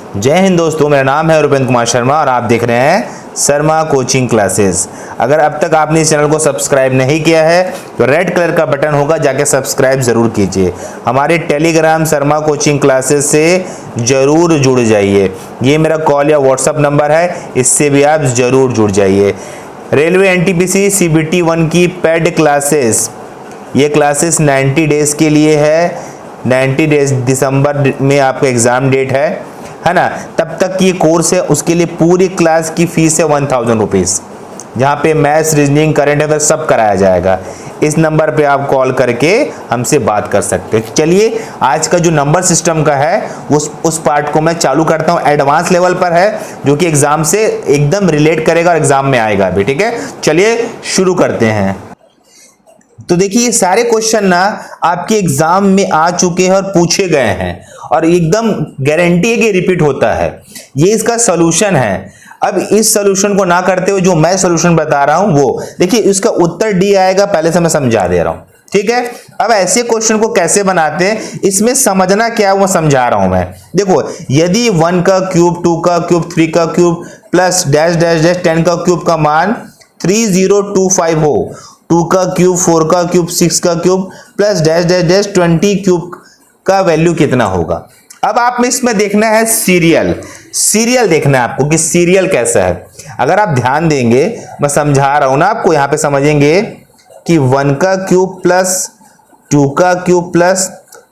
जय हिंद दोस्तों, मेरा नाम है रुपेंद्र कुमार शर्मा और आप देख रहे हैं शर्मा कोचिंग क्लासेस। अगर अब तक आपने इस चैनल को सब्सक्राइब नहीं किया है तो रेड कलर का बटन होगा, जाके सब्सक्राइब जरूर कीजिए। हमारे टेलीग्राम शर्मा कोचिंग क्लासेस से जरूर जुड़ जाइए। ये मेरा कॉल या व्हाट्सअप नंबर है, इससे भी आप जरूर जुड़ जाइए। रेलवे एनटीपीसी सीबीटी 1 की पेड क्लासेस, ये क्लासेस 90 डेज के लिए है। 90 डेज दिसंबर में आपका एग्जाम डेट है ना। तब तक ये कोर्स है, उसके लिए पूरी क्लास की फीस है 1000 रुपीज़, जहाँ पे मैथ्स, रीजनिंग, करंट अफेयर सब कराया जाएगा। इस नंबर पे आप कॉल करके हमसे बात कर सकते हैं। चलिए, आज का जो नंबर सिस्टम का है उस पार्ट को मैं चालू करता हूँ। एडवांस लेवल पर है, जो कि एग्जाम से एकदम रिलेट करेगा और एग्जाम में आएगा भी। ठीक है, चलिए शुरू करते हैं। तो देखिए, ये सारे क्वेश्चन ना आपके एग्जाम में आ चुके हैं और पूछे गए हैं और एकदम गारंटी है कि रिपीट होता है। ये इसका सॉल्यूशन है। अब इस सॉल्यूशन को ना करते हुए जो मैं सॉल्यूशन बता रहा हूं वो देखिए, इसका उत्तर डी आएगा, पहले से मैं समझा दे रहा हूं। ठीक है, अब ऐसे क्वेश्चन को कैसे बनाते हैं, इसमें समझना क्या है वो समझा रहा हूं मैं। देखो, यदि 1 का क्यूब, 2 का क्यूब, 3 का cube plus dash dash dash 10 का क्यूब का मान 3025 हो, 2 का क्यूब, 4 का क्यूब, 6 का cube plus dash dash dash 20 cube का वैल्यू कितना होगा। अब आप में इसमें देखना है सीरियल देखना है आपको कि सीरियल कैसा है। अगर आप ध्यान देंगे, मैं समझा रहा हूं ना आपको, यहां पे समझेंगे कि 1 का क्यूब प्लस 2 का क्यूब प्लस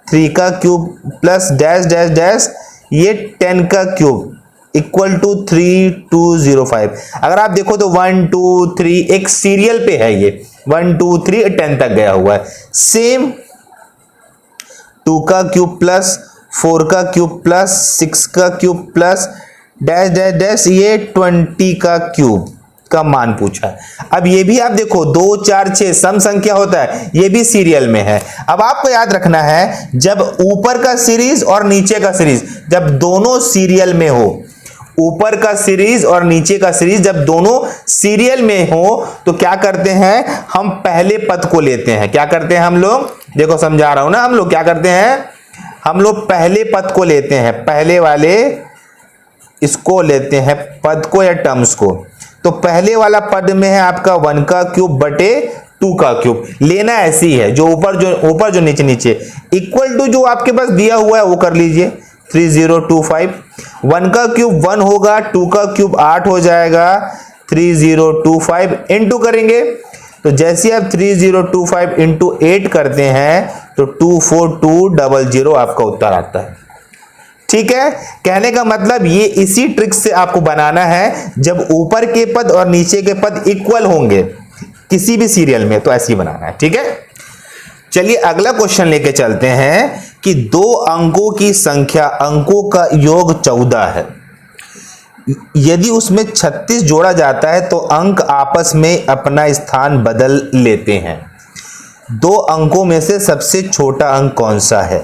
3 का cube plus dash dash dash ये 10 का क्यूब इक्वल टू 3205। अगर आप देखो तो 1 2 3 एक सीरियल पे है, ये 1 2 3 10 तक गया हुआ है। सेम 2 का क्यूब प्लस 4 का क्यूब प्लस 6 का cube plus dash dash dash ये 20 का क्यूब का मान पूछा है। अब ये भी आप देखो 2 4 6 सम संख्या होता है, ये भी सीरियल में है। अब आपको याद रखना है, जब ऊपर का सीरीज और नीचे का सीरीज जब दोनों सीरियल में हो, ऊपर का सीरीज और नीचे का सीरीज जब दोनों सीरियल में हो, तो क्या करते हैं, हम पहले पद को लेते हैं। क्या करते हैं हम लोग, देखो समझा रहा हूं ना, हम लोग क्या करते हैं, हम लोग पहले पद को लेते हैं, पहले वाले इसको लेते हैं पद को या टर्म्स को। तो पहले वाला पद में है आपका 1 का क्यूब बटे 2 का क्यूब। लेना ऐसी है, जो ऊपर जो नीचे नीचे इक्वल टू जो आपके पास दिया हुआ है वो कर लीजिए 3025। 1 का क्यूब 1 होगा, 2 का क्यूब 8 हो जाएगा, 3025 इंटू करेंगे तो जैसे आप 3025 इंटू 8 करते हैं तो 24200 आपका उत्तर आता है। ठीक है, कहने का मतलब ये इसी ट्रिक से आपको बनाना है, जब ऊपर के पद और नीचे के पद इक्वल होंगे किसी भी सीरियल में तो ऐसे ही बनाना है। ठीक है, चलिए अगला क्वेश्चन लेके चलते हैं कि 2 अंकों की संख्या, अंकों का योग 14 है। यदि उसमें 36 जोड़ा जाता है तो अंक आपस में अपना स्थान बदल लेते हैं। 2 अंकों में से सबसे छोटा अंक कौन सा है।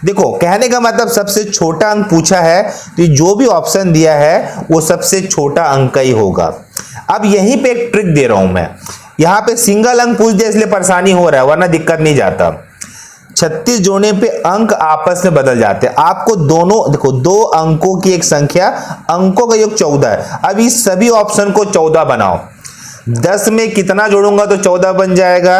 देखो, कहने का मतलब सबसे छोटा अंक पूछा है तो जो भी ऑप्शन दिया है वो सबसे छोटा अंक का ही होगा। अब यहीं पे एक ट्रिक दे रहा हूं मैं, यहां पे सिंगल अंक पूछ दिया इसलिए परेशानी हो रहा है, वरना दिक्कत नहीं जाता। 36 जोड़ने पे अंक आपस में बदल जाते हैं। आपको दोनों देखो, 2 अंकों की एक संख्या, अंकों का योग 14 है। अब इस सभी ऑप्शन को 14 बनाओ। 10 में कितना जोड़ूंगा तो 14 बन जाएगा,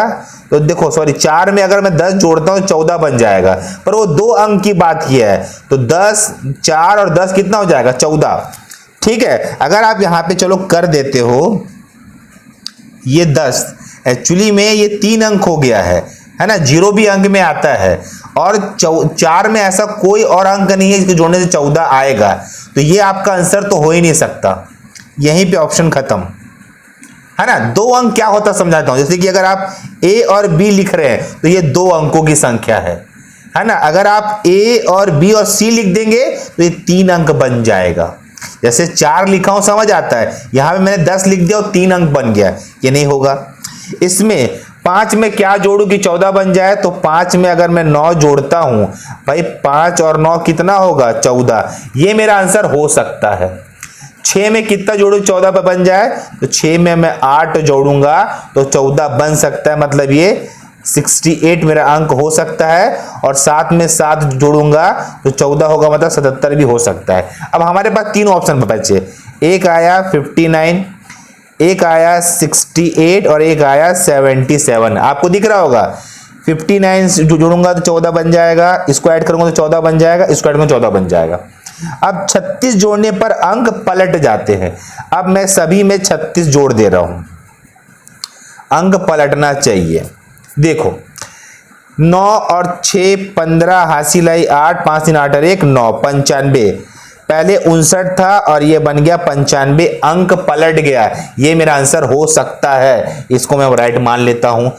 तो देखो सॉरी 4 में अगर मैं 10 जोड़ता हूं तो 14 बन जाएगा, पर वो 2 अंक की बात किया है तो 10 4 और 10 कितना हो जाएगा 14। ठीक है, अगर आप यहां पे चलो कर देते हो ये 10, एक्चुअली में ये 3 अंक हो गया है ना, 0 भी अंक में आता है और 4 में ऐसा कोई और अंक नहीं है जिसको जोड़ने से 14 आएगा, तो ये आपका आंसर तो हो ही नहीं सकता। यहीं पे ऑप्शन खत्म है ना। 2 अंक क्या होता समझाता हूं, जैसे कि अगर आप a और b लिख रहे हैं तो ये 2 अंकों की संख्या है ना। अगर आप a और b और c लिख देंगे तो ये 3 अंक बन जाएगा। जैसे 4 लिखा हूं समझ आता है, यहां पे मैंने 10 लिख दिया और 3 अंक बन गया, ये नहीं होगा। इसमें 5 में क्या जोड़ू कि 14 बन जाए, तो 5 में अगर मैं 9 जोड़ता हूं, भाई 5 और 9 कितना होगा 14, ये मेरा आंसर हो सकता है। 6 में कितना जोड़ू 14 पे बन जाए, तो 6 में मैं 8 जोड़ूंगा तो 14 बन सकता है, मतलब ये 68 मेरा अंक हो सकता है, और साथ में 7 जोड़ूंगा तो 14 होगा, मतलब 77 भी हो सकता है। अब हमारे पास तीन ऑप्शन बचे, एक आया 59, एक आया 68 और एक आया 77। आपको दिख रहा होगा 59 जोड़ूंगा तो 14 बन जाएगा, इसको ऐड करूंगा तो 14 बन जाएगा, इसको ऐड करूंगा 14 बन जाएगा। अब 36 जोड़ने पर अंक पलट जाते हैं। अब मैं सभी में 36 जोड़ दे रहा हूं, अंक पलटना चाहिए। देखो 9 और 6 15 हासिल आई 8, 5 3 8 और 1 9, 95। पहले 59 था और ये बन गया 95, अंक पलट गया। ये मेरा आंसर हो सकता है, इसको मैं राइट मान लेता हूं।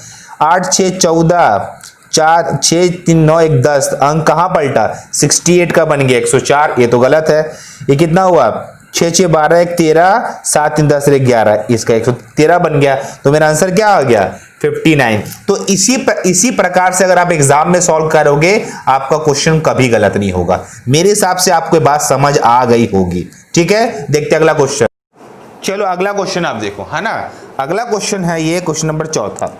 8 6 14, 4 6 3 9 1 10, अंक कहां पलटा, 68 का बन गया 104। ये तो गलत है। ये कितना हुआ, 6 6 12 1 13, 7 3 10 1 11, इसका 113 बन गया। तो मेरा आंसर क्या आ गया, 59। तो इसी प्रकार से अगर आप एग्जाम में सॉल्व करोगे आपका क्वेश्चन कभी गलत नहीं होगा। मेरे हिसाब से आपको बात समझ आ गई होगी। ठीक है, देखते अगला क्वेश्चन। चलो अगला क्वेश्चन आप देखो, है ना। अगला क्वेश्चन है ये क्वेश्चन नंबर 4।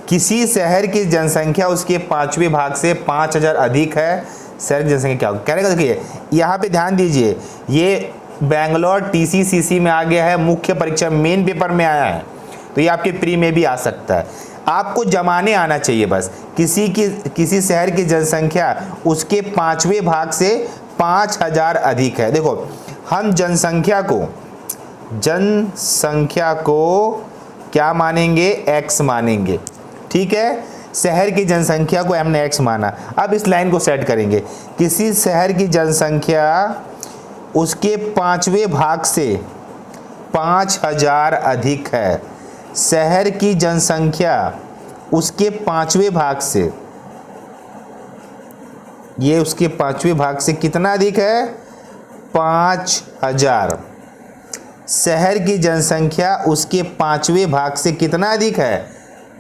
किसी शहर की जनसंख्या उसके 5वें भाग से 5000 अधिक है। शहर की जनसंख्या क्या कह रहे, देखिए यहाँ पे ध्यान दीजिए, ये बैंगलोर TCCC में आ गया है, मुख्य परीक्षा मेन पेपर में आया है, तो ये आपके प्री में भी आ सकता है। आपको जमाने आना चाहिए बस। किसी शहर की जनसंख्या उसके 5वें भाग से 5000 अधिक है। देखो हम जनसंख्या को क्या मानेंगे, x मानेंगे। ठीक है, शहर की जनसंख्या को हमने x माना। अब इस लाइन को सेट करेंगे, किसी शहर की जनसंख्या उसके 5वें भाग से 5000 अधिक है। शहर की जनसंख्या उसके 5वें भाग से, ये उसके 5वें भाग से कितना अधिक है, 5000। शहर की जनसंख्या उसके 5वें भाग से कितना अधिक है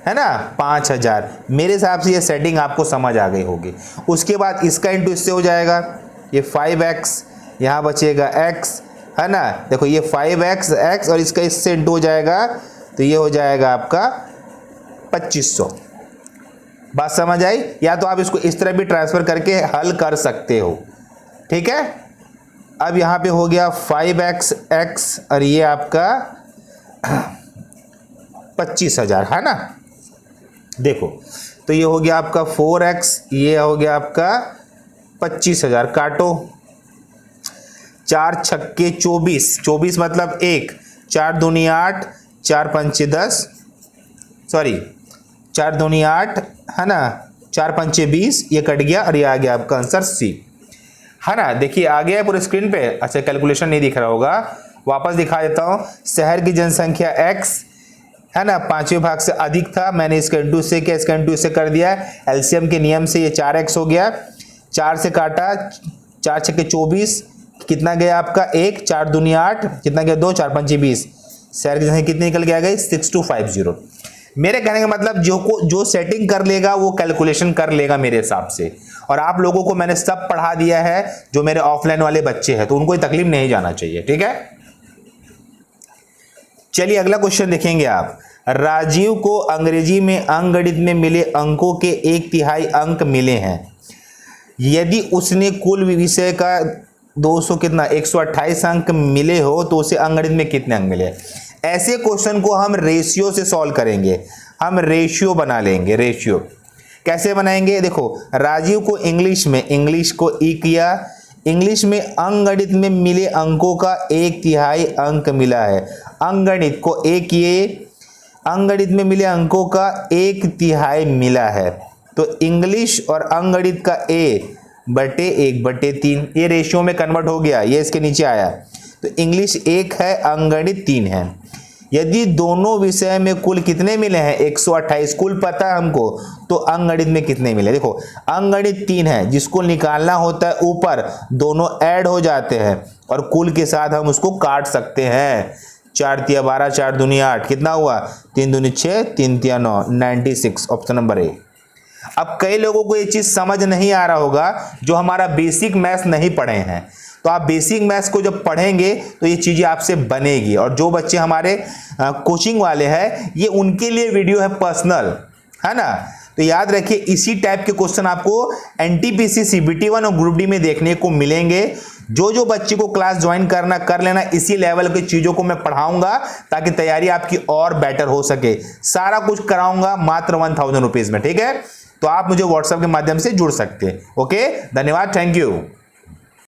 ना, 5000। मेरे हिसाब से ये सेटिंग आपको समझ आ गई होगी। उसके बाद इसका इंटू इससे हो जाएगा, ये 5x, यहाँ बचेगा x, है ना। देखो ये 5x और इसका इससे इंटू हो जाएगा, तो ये हो जाएगा आपका 2500। बात समझ आई। या तो आप इसको इस तरह भी ट्रांसफर करके हल कर सकते हो। ठीक है, अब यहाँ पे हो गया 5x और ये आपका 25000, है ना। देखो तो ये हो गया आपका 4x, ये हो गया आपका 25000। काटो, 4 छक्के 24 मतलब 1, 4 दूनी 8, 4 पंचे 10, सॉरी 4 दूनी 8, है ना, 4 पंचे 20, ये कट गया और ये आ गया आपका आंसर C, है ना। देखिए आ गया है पूरे स्क्रीन पे। अच्छा कैलकुलेशन नहीं दिख रहा होगा, वापस दिखा देता हूँ। शहर की जनसंख्या x, है ना, 5वें भाग से अधिक था, मैंने इसका इंटू से किया, इसका इंटू से कर दिया। एलसीएम के नियम से ये 4x हो गया, 4 से काटा, 4 छक्के 24, कितना गया आपका 1, 4 दूनी 8, कितना गया 2, 4 पंचे 20। शहर की जनसंख्या कितनी निकल के आ गई, 6250। मेरे कहने का मतलब जो सेटिंग कर लेगा वो कैलकुलेशन कर लेगा मेरे हिसाब से। और आप लोगों को मैंने सब पढ़ा दिया है, जो मेरे ऑफलाइन वाले बच्चे हैं, तो उनको ये तकलीफ नहीं जाना चाहिए। ठीक है, चलिए अगला क्वेश्चन देखेंगे आप। राजीव को अंग्रेजी में अंकगणित में मिले अंकों के 1/3 अंक मिले हैं। यदि उसने कुल विषय का 200 कितना 128 अंक मिले हो तो उसे अंकगणित में कितने अंक मिले। ऐसे क्वेश्चन को हम रेशियो से सॉल्व करेंगे। हम रेशियो बना लेंगे। रेशियो कैसे बनाएंगे, देखो राजीव को इंग्लिश को ई किया, इंग्लिश में अंकगणित में मिले अंकों का 1/3 अंक मिला है। अंकगणित को ए किए, अंकगणित में मिले अंकों का 1/3 मिला है, तो इंग्लिश और अंकगणित का A/1/3 ये रेशियो में कन्वर्ट हो गया, ये इसके नीचे आया। तो इंग्लिश 1 है, अंकगणित 3 है। यदि दोनों विषय में कुल कितने मिले हैं 128, कुल पता है हमको, तो अंकगणित में कितने मिले। देखो अंकगणित 3 है, जिसको निकालना होता है ऊपर, दोनों ऐड हो जाते हैं और कुल के साथ हम उसको काट सकते हैं। 4 तिया 12, 4 दूनी 8, कितना हुआ 3 दूनी 6, 3 तिया 9, 96, ऑप्शन नंबर A। अब कई लोगों को ये चीज समझ नहीं आ रहा होगा जो हमारा बेसिक मैथ्स नहीं पढ़े हैं, तो आप बेसिक मैथ्स को जब पढ़ेंगे तो ये चीजें आपसे बनेगी। और जो बच्चे हमारे कोचिंग वाले हैं, ये उनके लिए वीडियो है पर्सनल, है ना। तो याद रखिए इसी टाइप के क्वेश्चन आपको एनटीपीसी सीबीटी 1 और ग्रुप डी में देखने को मिलेंगे। जो बच्चे को क्लास ज्वाइन करना कर लेना, इसी लेवल की चीजों को मैं पढ़ाऊंगा ताकि तैयारी आपकी और बेटर हो सके। सारा कुछ कराऊंगा मात्र 1000 रुपीज में, ठीक है। तो आप मुझे व्हाट्सएप के माध्यम से जुड़ सकते हैं। ओके, धन्यवाद, थैंक यू।